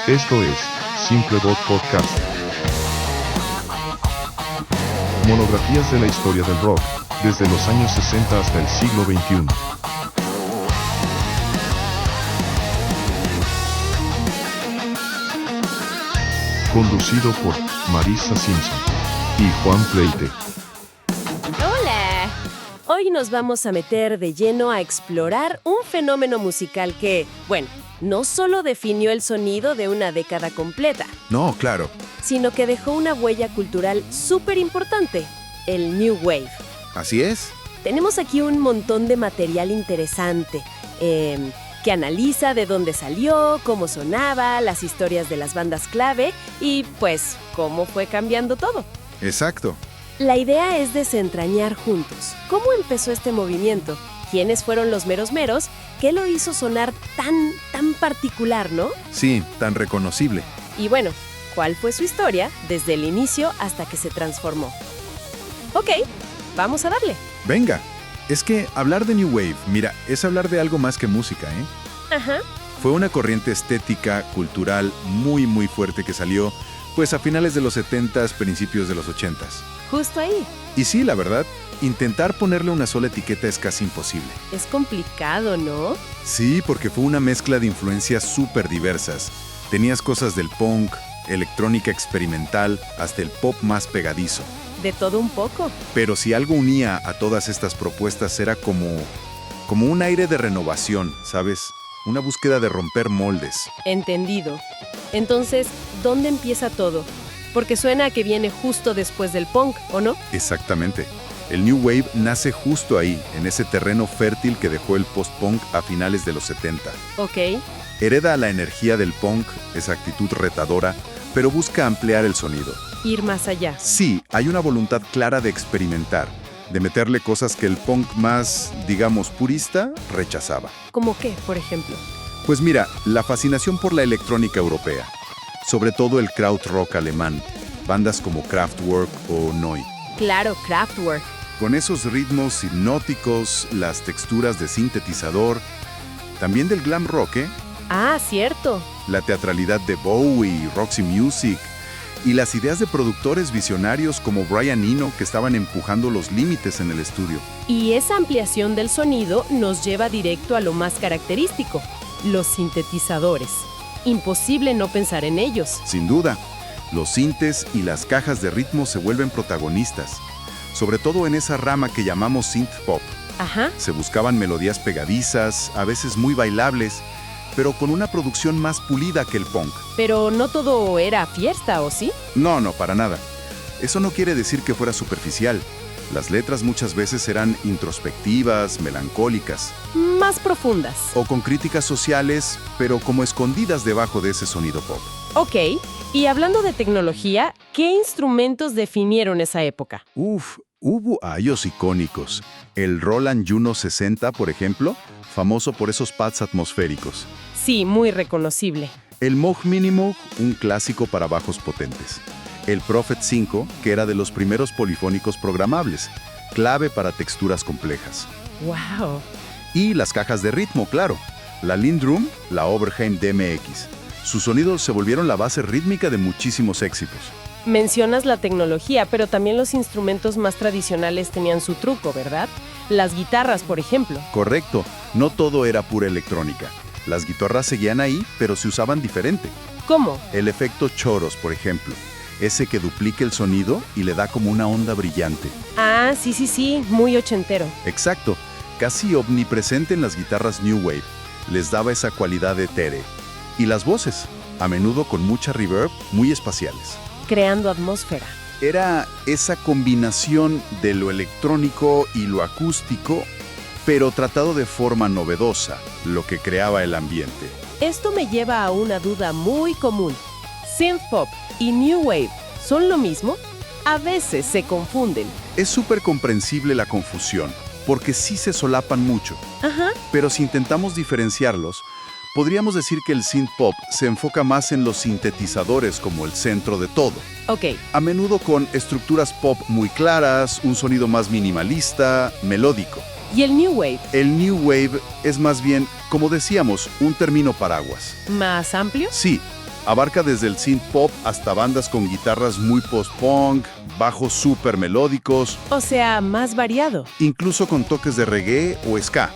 Esto es Simplebot Podcast. Monografías de la historia del rock, desde los años 60 hasta el siglo XXI. Conducido por Marisa Simpson y Juan Pleite. ¡Hola! Hoy nos vamos a meter de lleno a explorar un fenómeno musical que, bueno, no solo definió el sonido de una década completa, No, claro. sino que dejó una huella cultural súper importante, el New Wave. Así es. Tenemos aquí un montón de material interesante, que analiza de dónde salió, cómo sonaba, las historias de las bandas clave y, pues, cómo fue cambiando todo. Exacto. La idea es desentrañar juntos cómo empezó este movimiento, quiénes fueron los meros meros, qué lo hizo sonar tan particular, ¿no? Sí, tan reconocible. Y bueno, cuál fue su historia desde el inicio hasta que se transformó. Ok, vamos a darle. Venga. Es que hablar de New Wave, mira, es hablar de algo más que música, ¿eh? Ajá. Fue una corriente estética, cultural, muy fuerte que salió, pues a finales de los 70s, principios de los 80s. Justo ahí. Y sí, la verdad, intentar ponerle una sola etiqueta es casi imposible. Es complicado, ¿no? Sí, porque fue una mezcla de influencias súper diversas. Tenías cosas del punk, electrónica experimental, hasta el pop más pegadizo. De todo un poco. Pero si algo unía a todas estas propuestas era como un aire de renovación, ¿sabes? Una búsqueda de romper moldes. Entendido. Entonces, ¿dónde empieza todo? Porque suena a que viene justo después del punk, ¿o no? Exactamente. El New Wave nace justo ahí, en ese terreno fértil que dejó el post-punk a finales de los 70. Ok. Hereda la energía del punk, esa actitud retadora, pero busca ampliar el sonido. Ir más allá. Sí, hay una voluntad clara de experimentar, de meterle cosas que el punk más, digamos, purista rechazaba. ¿Cómo qué, por ejemplo? Pues mira, la fascinación por la electrónica europea, sobre todo el krautrock alemán, bandas como Kraftwerk o Neu. Claro, Kraftwerk. Con esos ritmos hipnóticos, las texturas de sintetizador, también del glam rock, ¿eh? Ah, cierto. La teatralidad de Bowie, Roxy Music, y las ideas de productores visionarios como Brian Eno que estaban empujando los límites en el estudio. Y esa ampliación del sonido nos lleva directo a lo más característico, los sintetizadores. Imposible no pensar en ellos. Sin duda, los sintes y las cajas de ritmo se vuelven protagonistas, sobre todo en esa rama que llamamos synth pop. Ajá. Se buscaban melodías pegadizas, a veces muy bailables, pero con una producción más pulida que el punk. Pero no todo era fiesta, ¿o sí? No, para nada. Eso no quiere decir que fuera superficial. Las letras muchas veces eran introspectivas, melancólicas, Más profundas. o con críticas sociales, pero como escondidas debajo de ese sonido pop. Ok. Y hablando de tecnología, ¿qué instrumentos definieron esa época? Hubo hallos icónicos. El Roland Juno 60, por ejemplo, famoso por esos pads atmosféricos. Sí, muy reconocible. El Moog Mini Moog, un clásico para bajos potentes. El Prophet 5, que era de los primeros polifónicos programables, clave para texturas complejas. ¡Wow! Y las cajas de ritmo, claro. La Lindrum, la Oberheim DMX. Sus sonidos se volvieron la base rítmica de muchísimos éxitos. Mencionas la tecnología, pero también los instrumentos más tradicionales tenían su truco, ¿verdad? Las guitarras, por ejemplo. Correcto, no todo era pura electrónica. Las guitarras seguían ahí, pero se usaban diferente. ¿Cómo? El efecto choros, por ejemplo. Ese que duplica el sonido y le da como una onda brillante. Ah, sí, muy ochentero. Exacto, casi omnipresente en las guitarras New Wave. Les daba esa cualidad etérea. Y las voces, a menudo con mucha reverb, muy espaciales. Creando atmósfera. Era esa combinación de lo electrónico y lo acústico, pero tratado de forma novedosa, lo que creaba el ambiente. Esto me lleva a una duda muy común. ¿Synth pop y New Wave son lo mismo? A veces se confunden. Es súper comprensible la confusión, porque sí se solapan mucho. Ajá. Pero si intentamos diferenciarlos, Podríamos decir que el synth pop se enfoca más en los sintetizadores como el centro de todo. Ok, A menudo con estructuras pop muy claras, un sonido más minimalista, melódico. ¿y el New Wave? El New Wave es más bien, como decíamos, un término paraguas. ¿Más amplio? Sí, abarca desde el synth pop hasta bandas con guitarras muy post-punk, bajos súper melódicos, O sea, más variado. incluso con toques de reggae o ska.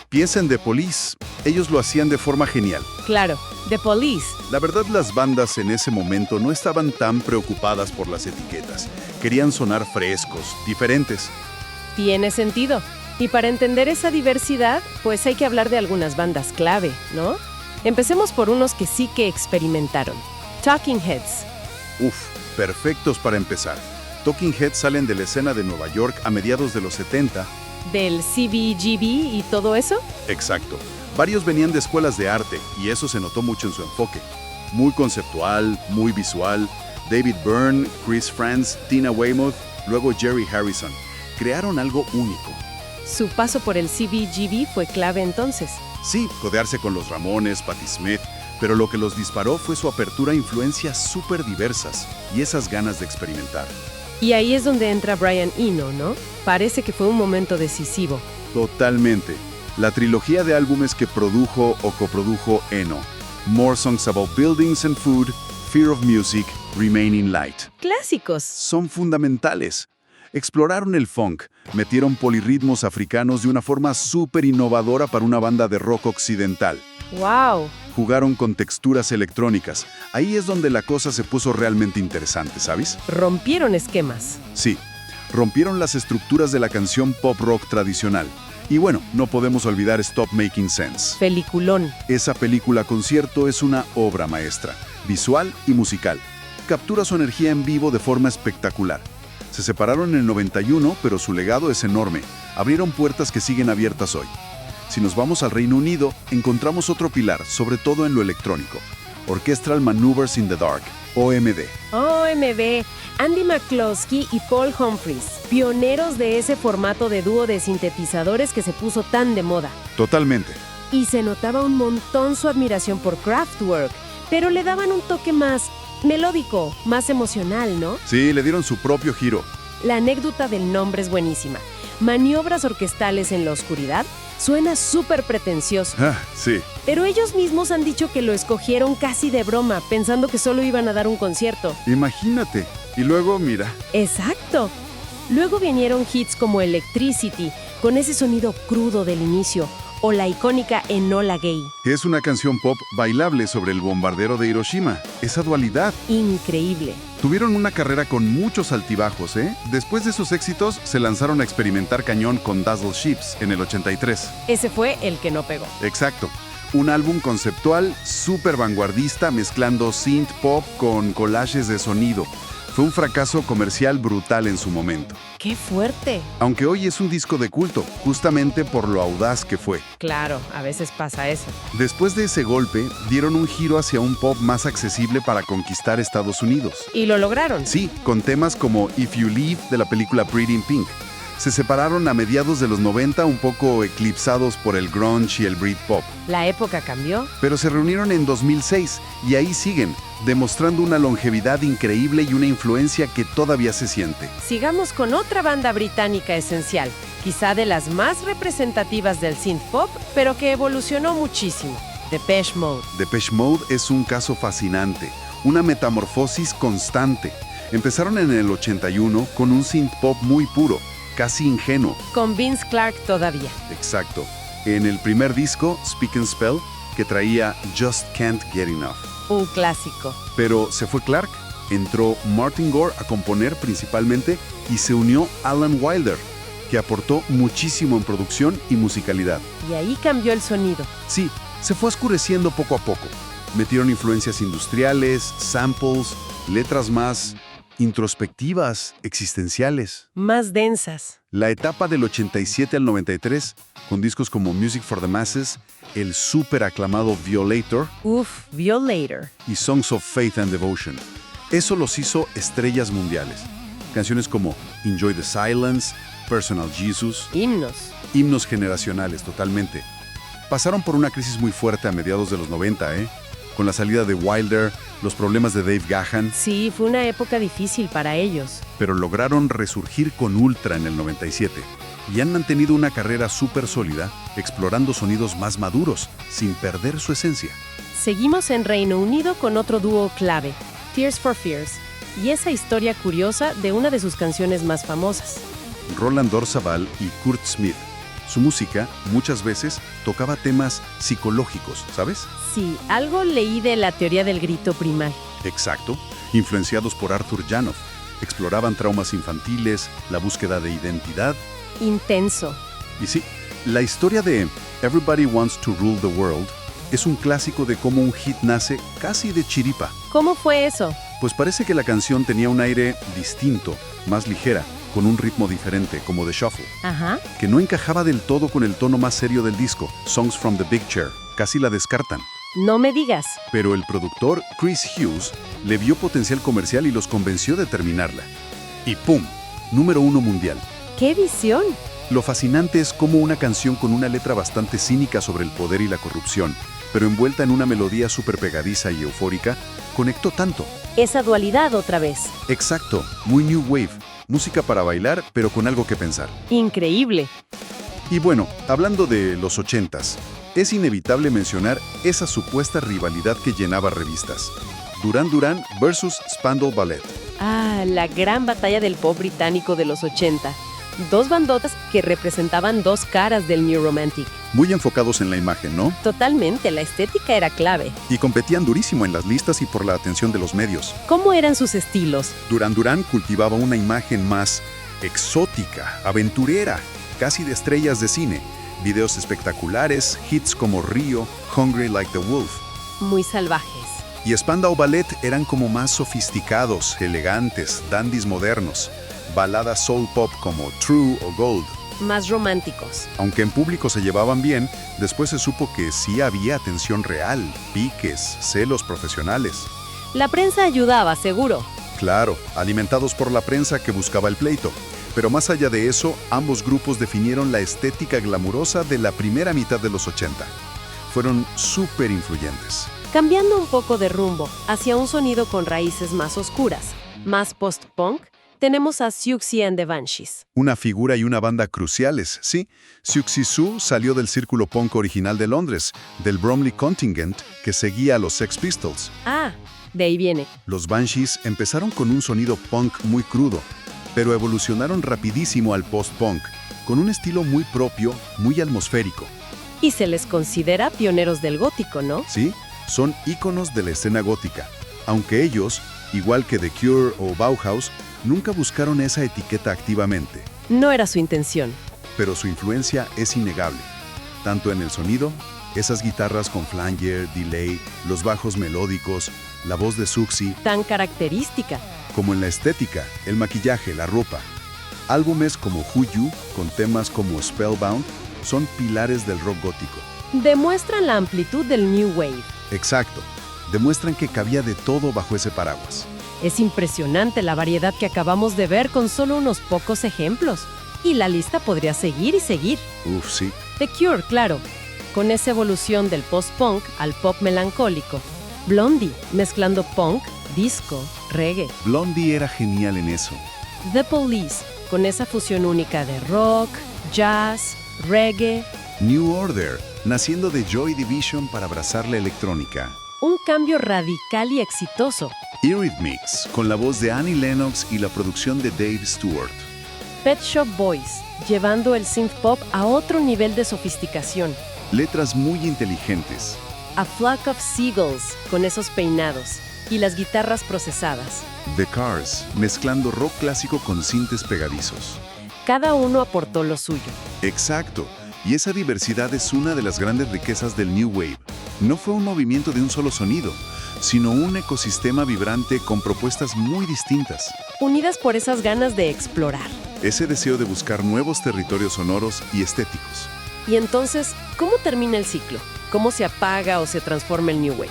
Piensa en The Police, ellos lo hacían de forma genial. Claro, The Police. La verdad, las bandas en ese momento no estaban tan preocupadas por las etiquetas. Querían sonar frescos, diferentes. Tiene sentido. Y para entender esa diversidad, pues hay que hablar de algunas bandas clave, ¿no? Empecemos por unos que sí que experimentaron. Talking Heads. Uf, perfectos para empezar. Talking Heads salen de la escena de Nueva York a mediados de los 70. ¿Del CBGB y todo eso? Exacto. Varios venían de escuelas de arte y eso se notó mucho en su enfoque. Muy conceptual, muy visual. David Byrne, Chris Frantz, Tina Weymouth, luego Jerry Harrison. Crearon algo único. Su paso por el CBGB fue clave entonces. Sí, codearse con los Ramones, Patti Smith, pero lo que los disparó fue su apertura a influencias súper diversas y esas ganas de experimentar. Y ahí es donde entra Brian Eno, ¿no? Parece que fue un momento decisivo. Totalmente. La trilogía de álbumes que produjo o coprodujo Eno. More Songs About Buildings and Food, Fear of Music, Remaining Light. Clásicos. Son fundamentales. Exploraron el funk, metieron polirritmos africanos de una forma súper innovadora para una banda de rock occidental. ¡Wow! Jugaron con texturas electrónicas. Ahí es donde la cosa se puso realmente interesante, ¿sabes? Rompieron esquemas. Sí, rompieron las estructuras de la canción pop rock tradicional. Y bueno, no podemos olvidar Stop Making Sense. Peliculón. Esa película concierto es una obra maestra, visual y musical. Captura su energía en vivo de forma espectacular. Se separaron en el 91, pero su legado es enorme. Abrieron puertas que siguen abiertas hoy. Si nos vamos al Reino Unido, encontramos otro pilar, sobre todo en lo electrónico. Orchestral Maneuvers in the Dark, OMD. OMB, Andy McCloskey y Paul Humphries, pioneros de ese formato de dúo de sintetizadores que se puso tan de moda. Totalmente. Y se notaba un montón su admiración por Kraftwerk, pero le daban un toque más melódico, más emocional, ¿no? Sí, le dieron su propio giro. La anécdota del nombre es buenísima. Maniobras orquestales en la oscuridad suena súper pretencioso. Sí. Pero ellos mismos han dicho que lo escogieron casi de broma, pensando que solo iban a dar un concierto. Imagínate. Y luego, mira. ¡Exacto! Luego vinieron hits como Electricity, con ese sonido crudo del inicio, o la icónica Enola Gay. Es una canción pop bailable sobre el bombardero de Hiroshima. Esa dualidad. Increíble. Tuvieron una carrera con muchos altibajos, ¿eh? Después de sus éxitos, se lanzaron a experimentar cañón con Dazzle Ships en el 83. Ese fue el que no pegó. Exacto. Un álbum conceptual súper vanguardista mezclando synth pop con collages de sonido. Fue un fracaso comercial brutal en su momento. ¡Qué fuerte! Aunque hoy es un disco de culto, justamente por lo audaz que fue. Claro, a veces pasa eso. Después de ese golpe, dieron un giro hacia un pop más accesible para conquistar Estados Unidos. Y lo lograron. Sí, con temas como If You Leave de la película Pretty in Pink. Se separaron a mediados de los 90, un poco eclipsados por el grunge y el Britpop. La época cambió. Pero se reunieron en 2006 y ahí siguen, demostrando una longevidad increíble y una influencia que todavía se siente. Sigamos con otra banda británica esencial, quizá de las más representativas del synth pop, pero que evolucionó muchísimo. Depeche Mode. Depeche Mode es un caso fascinante, una metamorfosis constante. Empezaron en el 81 con un synth pop muy puro, casi ingenuo. Con Vince Clarke todavía. Exacto. En el primer disco, Speak and Spell, que traía Just Can't Get Enough. Un clásico. Pero se fue Clarke, entró Martin Gore a componer principalmente y se unió Alan Wilder, que aportó muchísimo en producción y musicalidad. Y ahí cambió el sonido. Sí, se fue oscureciendo poco a poco. Metieron influencias industriales, samples, letras más introspectivas, existenciales. Más densas. La etapa del 87 al 93, con discos como Music for the Masses, el súper aclamado Violator Violator. y Songs of Faith and Devotion. Eso los hizo estrellas mundiales. Canciones como Enjoy the Silence, Personal Jesus, Himnos. himnos generacionales totalmente. pasaron por una crisis muy fuerte a mediados de los 90, ¿eh? Con la salida de Wilder, los problemas de Dave Gahan, Sí, fue una época difícil para ellos. pero lograron resurgir con Ultra en el 97 y han mantenido una carrera súper sólida, explorando sonidos más maduros, sin perder su esencia. Seguimos en Reino Unido con otro dúo clave, Tears for Fears, y esa historia curiosa de una de sus canciones más famosas. Roland Orzabal y Kurt Smith. Su música, muchas veces, tocaba temas psicológicos, ¿sabes? Sí, algo leí de la teoría del grito primal. Exacto. Influenciados por Arthur Janov. Exploraban traumas infantiles, la búsqueda de identidad. Intenso. Y sí, la historia de Everybody Wants to Rule the World es un clásico de cómo un hit nace casi de chiripa. ¿Cómo fue eso? Pues parece que la canción tenía un aire distinto, más ligera, con un ritmo diferente, como de shuffle, Ajá. que no encajaba del todo con el tono más serio del disco, Songs from the Big Chair. Casi la descartan. No me digas. Pero el productor, Chris Hughes, le vio potencial comercial y los convenció de terminarla. Y ¡pum! Número 1 mundial. ¡Qué visión! Lo fascinante es cómo una canción con una letra bastante cínica sobre el poder y la corrupción, pero envuelta en una melodía súper pegadiza y eufórica, conectó tanto. Esa dualidad otra vez. Exacto, muy New Wave. Música para bailar, pero con algo que pensar. Increíble. Y bueno, hablando de los 80s, es inevitable mencionar esa supuesta rivalidad que llenaba revistas. Duran Duran versus Spandau Ballet. Ah, la gran batalla del pop británico de los 80. Dos bandotas que representaban dos caras del New Romantic. Muy enfocados en la imagen, ¿no? Totalmente, la estética era clave. Y competían durísimo en las listas y por la atención de los medios. ¿Cómo eran sus estilos? Duran Duran cultivaba una imagen más exótica, aventurera, casi de estrellas de cine. Videos espectaculares, hits como Rio, Hungry Like the Wolf. Muy salvajes. Y Spandau Ballet eran como más sofisticados, elegantes, dandies modernos. Baladas soul pop como True o Gold. Más románticos. Aunque en público se llevaban bien, después se supo que sí había atención real, piques, celos profesionales. La prensa ayudaba, seguro. Claro, alimentados por la prensa que buscaba el pleito. Pero más allá de eso, ambos grupos definieron la estética glamurosa de la primera mitad de los 80. Fueron súper influyentes. Cambiando un poco de rumbo hacia un sonido con raíces más oscuras, más post-punk, tenemos a Siouxsie and the Banshees. Una figura y una banda cruciales, sí. Siouxsie Sioux salió del círculo punk original de Londres, del Bromley Contingent, que seguía a los Sex Pistols. Ah, de ahí viene. Los Banshees empezaron con un sonido punk muy crudo, pero evolucionaron rapidísimo al post-punk, con un estilo muy propio, muy atmosférico. Y se les considera pioneros del gótico, ¿no? ¿Sí? Son íconos de la escena gótica, aunque ellos, igual que The Cure o Bauhaus, nunca buscaron esa etiqueta activamente. No era su intención. Pero su influencia es innegable, tanto en el sonido, esas guitarras con flanger, delay, los bajos melódicos, la voz de Siouxsie, Tan característica. como en la estética, el maquillaje, la ropa. Álbumes como Who You, con temas como Spellbound, son pilares del rock gótico. Demuestran la amplitud del New Wave. Exacto, demuestran que cabía de todo bajo ese paraguas. Es impresionante la variedad que acabamos de ver con solo unos pocos ejemplos. Y la lista podría seguir y seguir. Uf, sí. The Cure, claro, con esa evolución del post-punk al pop melancólico. Blondie, mezclando punk, disco, reggae. Blondie era genial en eso. The Police, con esa fusión única de rock, jazz, reggae. New Order, naciendo de Joy Division para abrazar la electrónica. Un cambio radical y exitoso. Eurythmics, con la voz de Annie Lennox y la producción de Dave Stewart. Pet Shop Boys, llevando el synth pop a otro nivel de sofisticación. Letras muy inteligentes. A Flock of Seagulls, con esos peinados. Y las guitarras procesadas. The Cars, mezclando rock clásico con sintes pegadizos. Cada uno aportó lo suyo. Exacto, y esa diversidad es una de las grandes riquezas del New Wave. No fue un movimiento de un solo sonido, sino un ecosistema vibrante con propuestas muy distintas. Unidas por esas ganas de explorar. Ese deseo de buscar nuevos territorios sonoros y estéticos. Y entonces, ¿cómo termina el ciclo? ¿Cómo se apaga o se transforma el New Wave?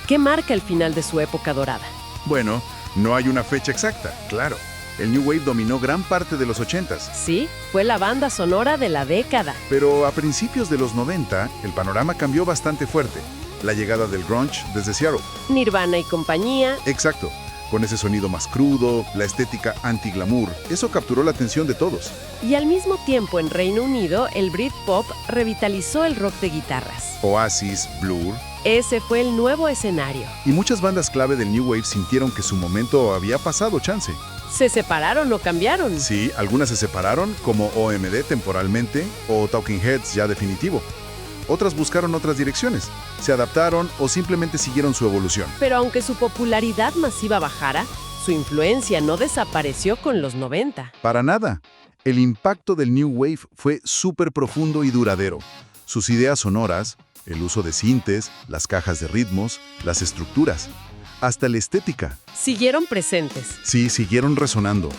¿Qué marca el final de su época dorada? Bueno, no hay una fecha exacta, claro. El New Wave dominó gran parte de los 80s. Sí, fue la banda sonora de la década. Pero a principios de los 90, el panorama cambió bastante fuerte. La llegada del grunge desde Seattle. Nirvana y compañía. Exacto. Con ese sonido más crudo, la estética anti-glamour, eso capturó la atención de todos. Y al mismo tiempo en Reino Unido, el Britpop revitalizó el rock de guitarras. Oasis, Blur. Ese fue el nuevo escenario. Y muchas bandas clave del New Wave sintieron que su momento había pasado, chance. ¿Se separaron o cambiaron? Sí, algunas se separaron, como OMD temporalmente o Talking Heads ya definitivo. Otras buscaron otras direcciones, se adaptaron o simplemente siguieron su evolución. Pero aunque su popularidad masiva bajara, su influencia no desapareció con los 90. Para nada. El impacto del New Wave fue súper profundo y duradero. Sus ideas sonoras, el uso de sintes, las cajas de ritmos, las estructuras, hasta la estética. Siguieron presentes. Sí, siguieron resonando.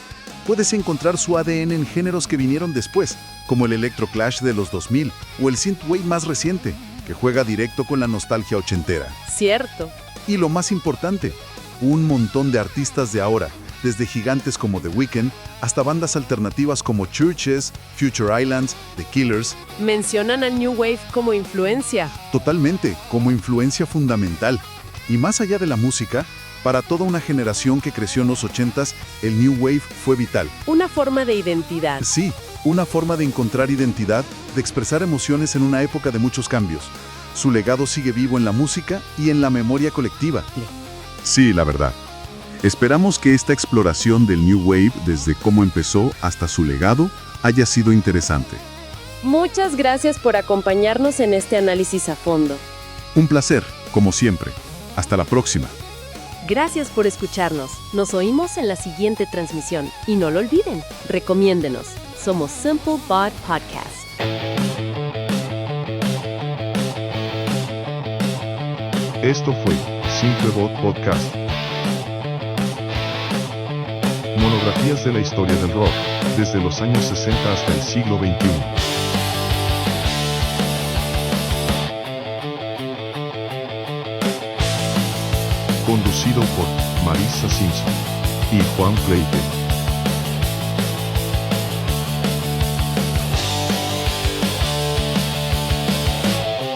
Puedes encontrar su ADN en géneros que vinieron después, como el electroclash de los 2000 o el synthwave más reciente, que juega directo con la nostalgia ochentera. Cierto. Y lo más importante, un montón de artistas de ahora, desde gigantes como The Weeknd hasta bandas alternativas como Churches, Future Islands, The Killers. Mencionan al New Wave como influencia. Totalmente, como influencia fundamental. Y más allá de la música, para toda una generación que creció en los 80s, el New Wave fue vital. Una forma de identidad. Sí, una forma de encontrar identidad, de expresar emociones en una época de muchos cambios. Su legado sigue vivo en la música y en la memoria colectiva. Sí, la verdad. Esperamos que esta exploración del New Wave, desde cómo empezó hasta su legado, haya sido interesante. Muchas gracias por acompañarnos en este análisis a fondo. Un placer, como siempre. Hasta la próxima. Gracias por escucharnos. Nos oímos en la siguiente transmisión. Y no lo olviden, recomiéndenos. Somos Simple Bot Podcast. Esto fue Simplebot Podcast. Monografías de la historia del rock, desde los años 60 hasta el siglo XXI. Conducido por Marisa Simpson y Juan Pleite.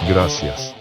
Gracias.